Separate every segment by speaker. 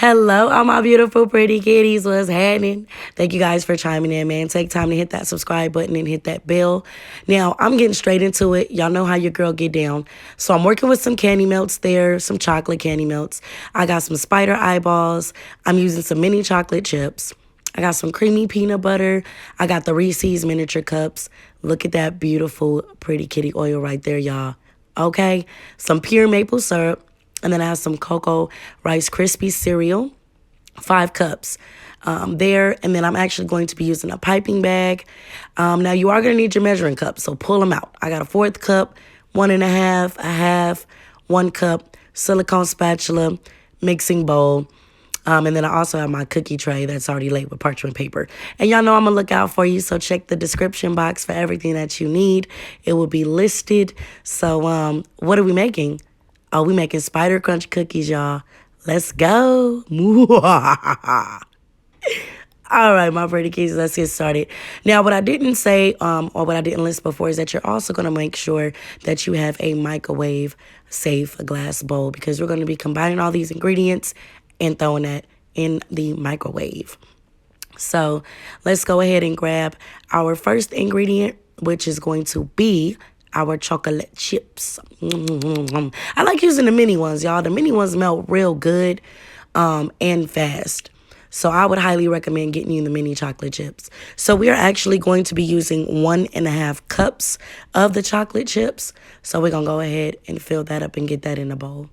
Speaker 1: Hello, all my beautiful, pretty kitties. What's happening? Thank you guys for chiming in, man. Take time to hit that subscribe button and hit that bell. Now, I'm getting straight into it. Y'all know how your girl get down. So I'm working with some candy melts there, some chocolate candy melts. I got some spider eyeballs. I'm using some mini chocolate chips. I got some creamy peanut butter. I got the Reese's miniature cups. Look at that beautiful, pretty kitty oil right there, y'all. Okay? Some pure maple syrup. And then I have some Cocoa Rice Krispie cereal, 5 cups there. And then I'm actually going to be using a piping bag. Now, you are going to need your measuring cup, so pull them out. I got a 1/4 cup, 1 1/2, a half, 1 cup, silicone spatula, mixing bowl. And then I also have my cookie tray that's already laid with parchment paper. And y'all know I'm going to look out for you, so check the description box for everything that you need. It will be listed. So what are we making? Oh, we making spider crunch cookies, y'all. Let's go. All right, my pretty kitties, let's get started. Now, what I didn't say or what I didn't list before is that you're also going to make sure that you have a microwave-safe glass bowl because we're going to be combining all these ingredients and throwing that in the microwave. So let's go ahead and grab our first ingredient, which is going to be our chocolate chips. I like using the mini ones, y'all. The mini ones melt real good and fast. So I would highly recommend getting you the mini chocolate chips. So we are actually going to be using 1 1/2 cups of the chocolate chips. So we're going to go ahead and fill that up and get that in a bowl.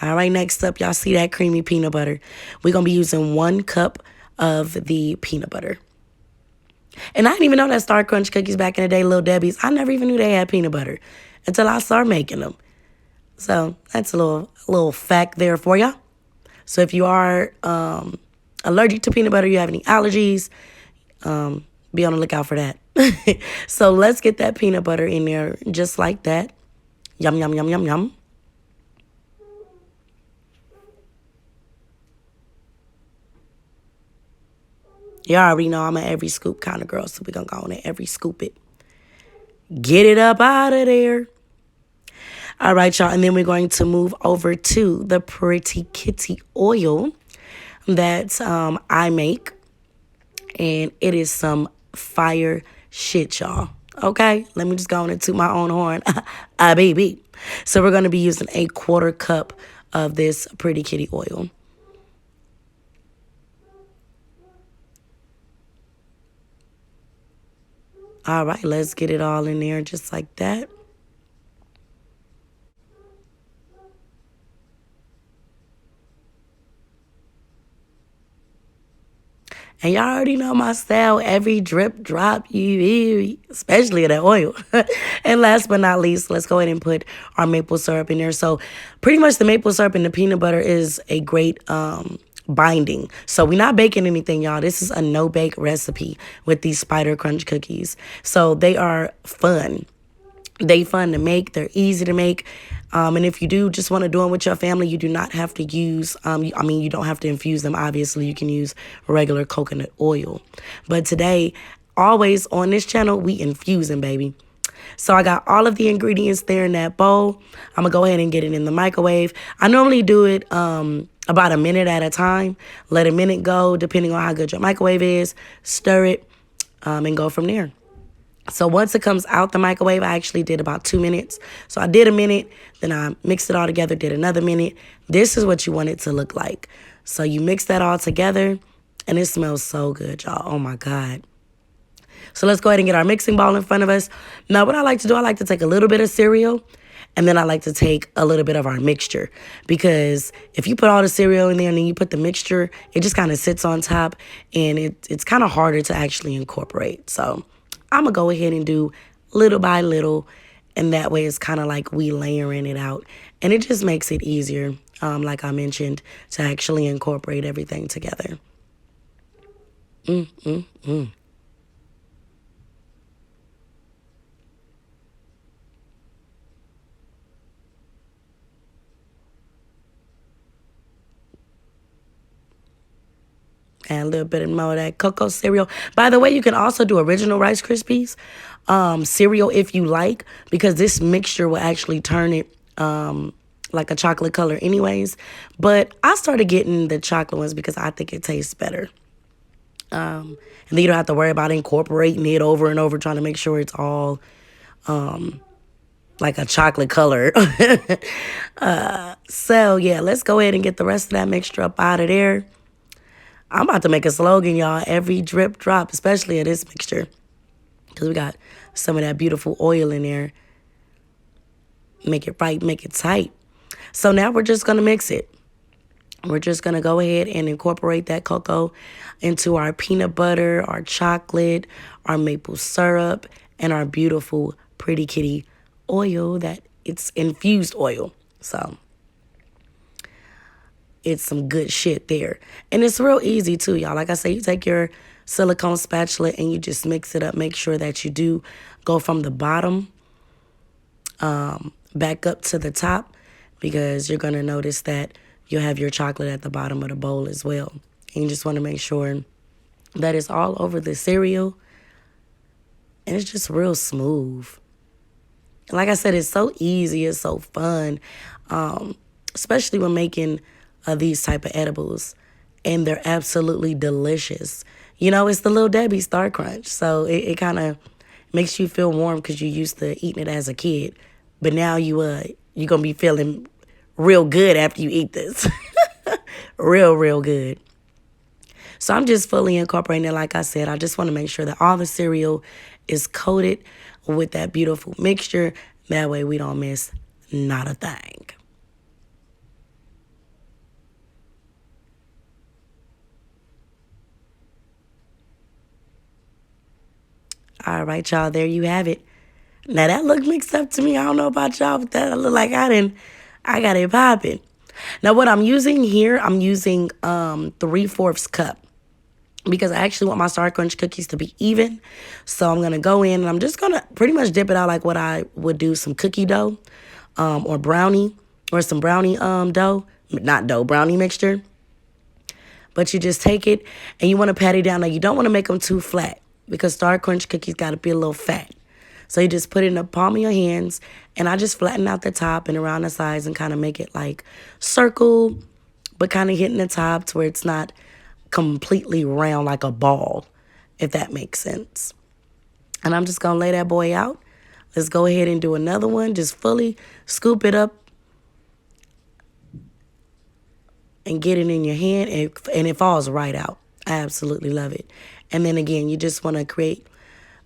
Speaker 1: All right, next up, y'all see that creamy peanut butter. We're going to be using 1 cup of the peanut butter. And I didn't even know that Star Crunch cookies back in the day, Little Debbie's, I never even knew they had peanut butter until I started making them. So that's a little fact there for you. So if you are allergic to peanut butter, you have any allergies, be on the lookout for that. So let's get that peanut butter in there just like that. Yum, yum, yum, yum, yum. You already know I'm an every scoop kind of girl, so we're going to go on and every scoop it. Get it up out of there. All right, y'all, and then we're going to move over to the Pretty Kitty oil that I make, and it is some fire shit, y'all. Okay, let me just go on and toot my own horn. Baby. So we're going to be using a 1/4 cup of this Pretty Kitty oil. All right, let's get it all in there just like that. And y'all already know my style, every drip drop, especially that oil. And last but not least, let's go ahead and put our maple syrup in there. So pretty much the maple syrup and the peanut butter is a great binding. So we're not baking anything, y'all. This is a no-bake recipe with these Spider Crunch cookies. So they are fun. They fun to make. They're easy to make. And if you do just want to do them with your family, you do not have to use, you don't have to infuse them. Obviously, you can use regular coconut oil. But today, always on this channel, we infuse them, baby. So I got all of the ingredients there in that bowl. I'm going to go ahead and get it in the microwave. I normally do it about a minute at a time. Let a minute go, depending on how good your microwave is. Stir it and go from there. So once it comes out the microwave, I actually did about 2 minutes. So I did a minute, then I mixed it all together, did another minute. This is what you want it to look like. So you mix that all together, and it smells so good, y'all. Oh, my God. So let's go ahead and get our mixing bowl in front of us. Now, what I like to do, I like to take a little bit of cereal, and then I like to take a little bit of our mixture. Because if you put all the cereal in there and then you put the mixture, it just kind of sits on top, and it's kind of harder to actually incorporate. So I'm going to go ahead and do little by little, and that way it's kind of like we layering it out. And it just makes it easier, like I mentioned, to actually incorporate everything together. And a little bit more of that cocoa cereal. By the way, you can also do original Rice Krispies cereal if you like, because this mixture will actually turn it like a chocolate color anyways. But I started getting the chocolate ones because I think it tastes better. And then you don't have to worry about incorporating it over and over, trying to make sure it's all like a chocolate color. So yeah, let's go ahead and get the rest of that mixture up out of there. I'm about to make a slogan, y'all. Every drip drop, especially of this mixture, because we got some of that beautiful oil in there. Make it right, make it tight. So now we're just gonna mix it. We're just going to go ahead and incorporate that cocoa into our peanut butter, our chocolate, our maple syrup, and our beautiful pretty kitty oil that it's infused oil. So it's some good shit there. And it's real easy too, y'all. Like I say, you take your silicone spatula and you just mix it up. Make sure that you do go from the bottom back up to the top, because you're going to notice that you'll have your chocolate at the bottom of the bowl as well. And you just want to make sure that it's all over the cereal. And it's just real smooth. Like I said, it's so easy. It's so fun. Especially when making these type of edibles. And they're absolutely delicious. You know, it's the Little Debbie Star Crunch. So it kind of makes you feel warm because you used to eating it as a kid. But now you're going to be feeling real good after you eat this. real good. So I'm just fully incorporating it. Like I said, I just want to make sure that all the cereal is coated with that beautiful mixture. That way we don't miss not a thing. All right, y'all, there you have it. Now that look mixed up to me. I don't know about y'all, but that look like I got it popping. Now what I'm using here, I'm using 3/4 cup, because I actually want my Star Crunch cookies to be even. So I'm going to go in and I'm just going to pretty much dip it out like what I would do some cookie dough or brownie, or some brownie dough. Not dough, brownie mixture. But you just take it and you want to pat it down. Now you don't want to make them too flat, because Star Crunch cookies got to be a little fat. So you just put it in the palm of your hands, and I just flatten out the top and around the sides and kind of make it like circle, but kind of hitting the top to where it's not completely round like a ball, if that makes sense. And I'm just going to lay that boy out. Let's go ahead and do another one. Just fully scoop it up and get it in your hand, and it falls right out. I absolutely love it. And then again, you just want to create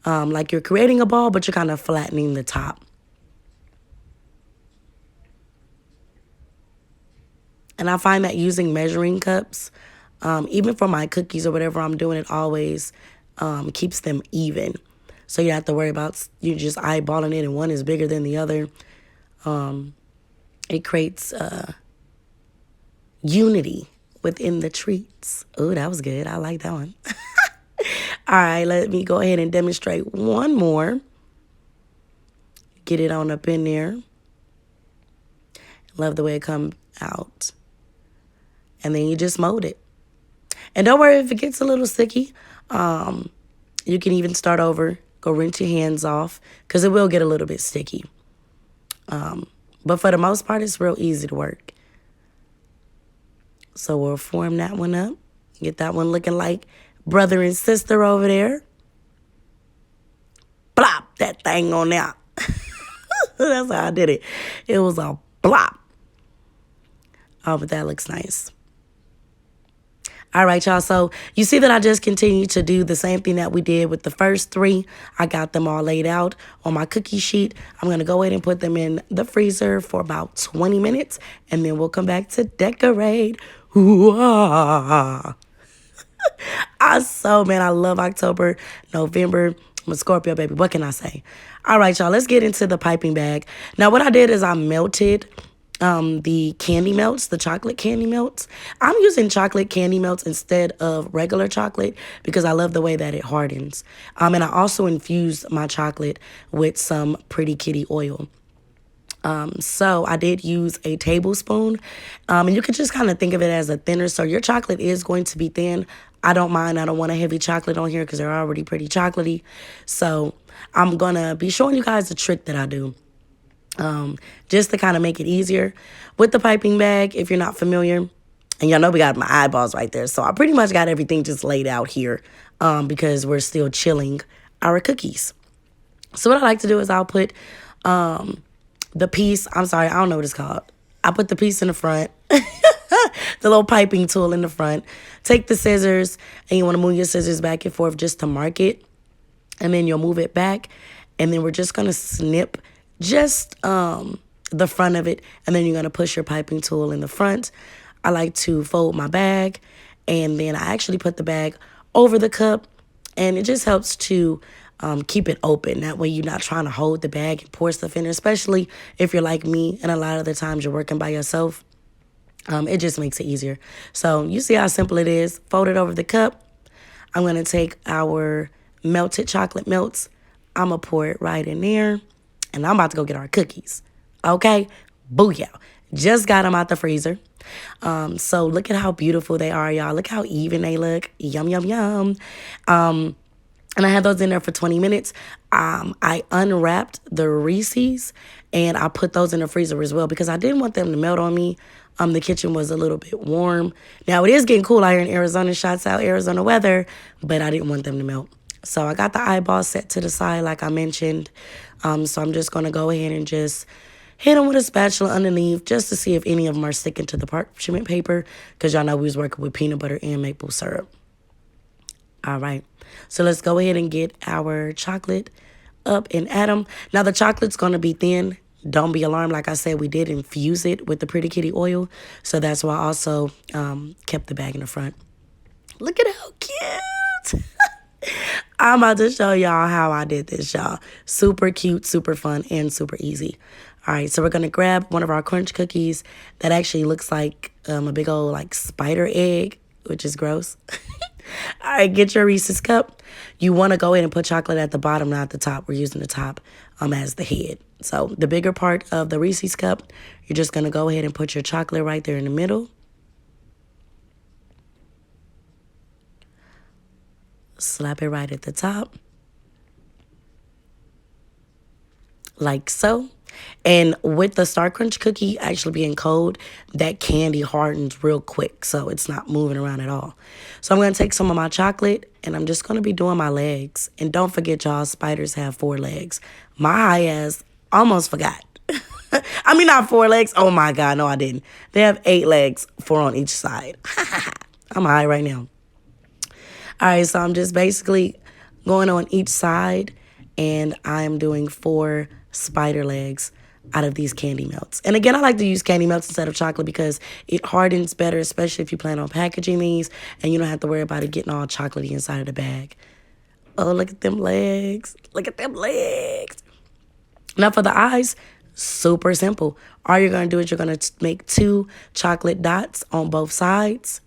Speaker 1: like you're creating a ball, but you're kind of flattening the top. And I find that using measuring cups, even for my cookies or whatever I'm doing, it always keeps them even. So you don't have to worry about you just eyeballing it and one is bigger than the other. It creates unity within the treats. Oh, that was good. I like that one. All right, let me go ahead and demonstrate one more. Get it on up in there. Love the way it comes out. And then you just mold it. And don't worry if it gets a little sticky. You can even start over. Go rinse your hands off, because it will get a little bit sticky. But for the most part, it's real easy to work. So we'll form that one up. Get that one looking like brother and sister over there. Blop that thing on there. That's how I did it. It was a blop. Oh, but that looks nice. All right, y'all. So you see that I just continue to do the same thing that we did with the first three. I got them all laid out on my cookie sheet. I'm going to go ahead and put them in the freezer for about 20 minutes, and then we'll come back to decorate. Ooh-ah. Man, I love October, November. I'm a Scorpio, baby. What can I say? All right, y'all. Let's get into the piping bag. Now, what I did is I melted the candy melts, the chocolate candy melts. I'm using chocolate candy melts instead of regular chocolate because I love the way that it hardens. And I also infused my chocolate with some Pretty Kitty oil. So I did use a tablespoon, and you could just kind of think of it as a thinner. So your chocolate is going to be thin. I don't mind. I don't want a heavy chocolate on here because they're already pretty chocolatey. So I'm going to be showing you guys the trick that I do. just to kind of make it easier. With the piping bag, if you're not familiar, and y'all know we got my eyeballs right there. So I pretty much got everything just laid out here because we're still chilling our cookies. So what I like to do is I'll put the piece, I'm sorry, I don't know what it's called. I put the piece in the front, the little piping tool in the front. Take the scissors, and you want to move your scissors back and forth just to mark it. And then you'll move it back. And then we're just going to snip just the front of it. And then you're going to push your piping tool in the front. I like to fold my bag. And then I actually put the bag over the cup. And it just helps to keep it open. That way you're not trying to hold the bag and pour stuff in there, especially if you're like me and a lot of the times you're working by yourself. It just makes it easier. So you see how simple it is. Fold it over the cup. I'm going to take our melted chocolate melts. I'm going to pour it right in there. And I'm about to go get our cookies. Okay? Booyah. Just got them out the freezer. So look at how beautiful they are, y'all. Look how even they look. Yum, yum, yum. And I had those in there for 20 minutes. I unwrapped the Reese's and I put those in the freezer as well because I didn't want them to melt on me. The kitchen was a little bit warm. Now, it is getting cool out here in Arizona. Shots out Arizona weather. But I didn't want them to melt. So I got the eyeballs set to the side like I mentioned. So I'm just going to go ahead and just hit them with a spatula underneath just to see if any of them are sticking to the parchment paper. Because y'all know we was working with peanut butter and maple syrup. All right. So let's go ahead and get our chocolate up and add them. Now, the chocolate's going to be thin. Don't be alarmed. Like I said, we did infuse it with the Pretty Kitty oil. So that's why I also kept the bag in the front. Look at how cute. I'm about to show y'all how I did this, y'all. Super cute, super fun, and super easy. All right, so we're going to grab one of our crunch cookies that actually looks like a big old like spider egg, which is gross. All right, get your Reese's cup. You want to go ahead and put chocolate at the bottom, not the top. We're using the top as the head. So the bigger part of the Reese's cup, you're just going to go ahead and put your chocolate right there in the middle. Slap it right at the top. Like so. And with the Star Crunch cookie actually being cold, that candy hardens real quick. So it's not moving around at all. So I'm going to take some of my chocolate and I'm just going to be doing my legs. And don't forget, y'all, spiders have 4 legs. My high ass almost forgot. I mean, not 4 legs. Oh my God. No, I didn't. They have 8 legs, 4 on each side. I'm high right now. All right. So I'm just basically going on each side and I'm doing 4 spider legs out of these candy melts. And again, I like to use candy melts instead of chocolate because it hardens better, especially if you plan on packaging these and you don't have to worry about it getting all chocolatey inside of the bag. Oh, look at them legs. Look at them legs. Now for the eyes, super simple. All you're going to do is you're going to make 2 chocolate dots on both sides.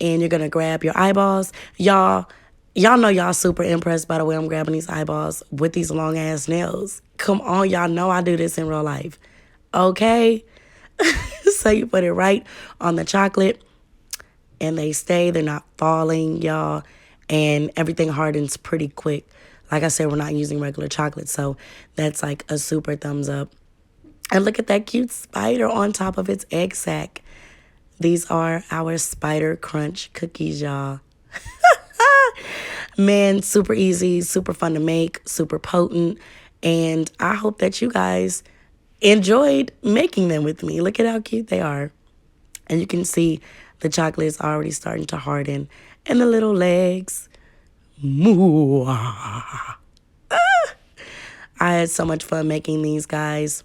Speaker 1: And you're going to grab your eyeballs. Y'all know y'all super impressed by the way I'm grabbing these eyeballs with these long ass nails. Come on, y'all know I do this in real life. Okay? So you put it right on the chocolate and they stay. They're not falling, y'all. And everything hardens pretty quick. Like I said, we're not using regular chocolate. So that's like a super thumbs up. And look at that cute spider on top of its egg sac. These are our Spider Crunch cookies, y'all. Man, super easy, super fun to make, super potent. And I hope that you guys enjoyed making them with me. Look at how cute they are. And you can see the chocolate is already starting to harden. And the little legs. Moo. I had so much fun making these, guys.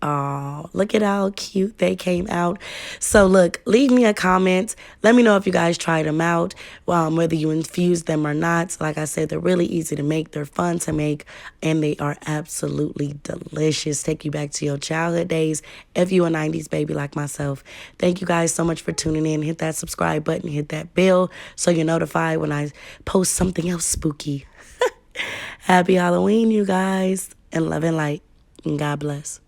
Speaker 1: Oh, look at how cute they came out. So look, leave me a comment. Let me know if you guys tried them out, whether you infused them or not. Like I said, they're really easy to make. They're fun to make, and they are absolutely delicious. Take you back to your childhood days if you a 90s baby like myself. Thank you guys so much for tuning in. Hit that subscribe button. Hit that bell so you're notified when I post something else spooky. Happy Halloween, you guys, and love and light. And God bless.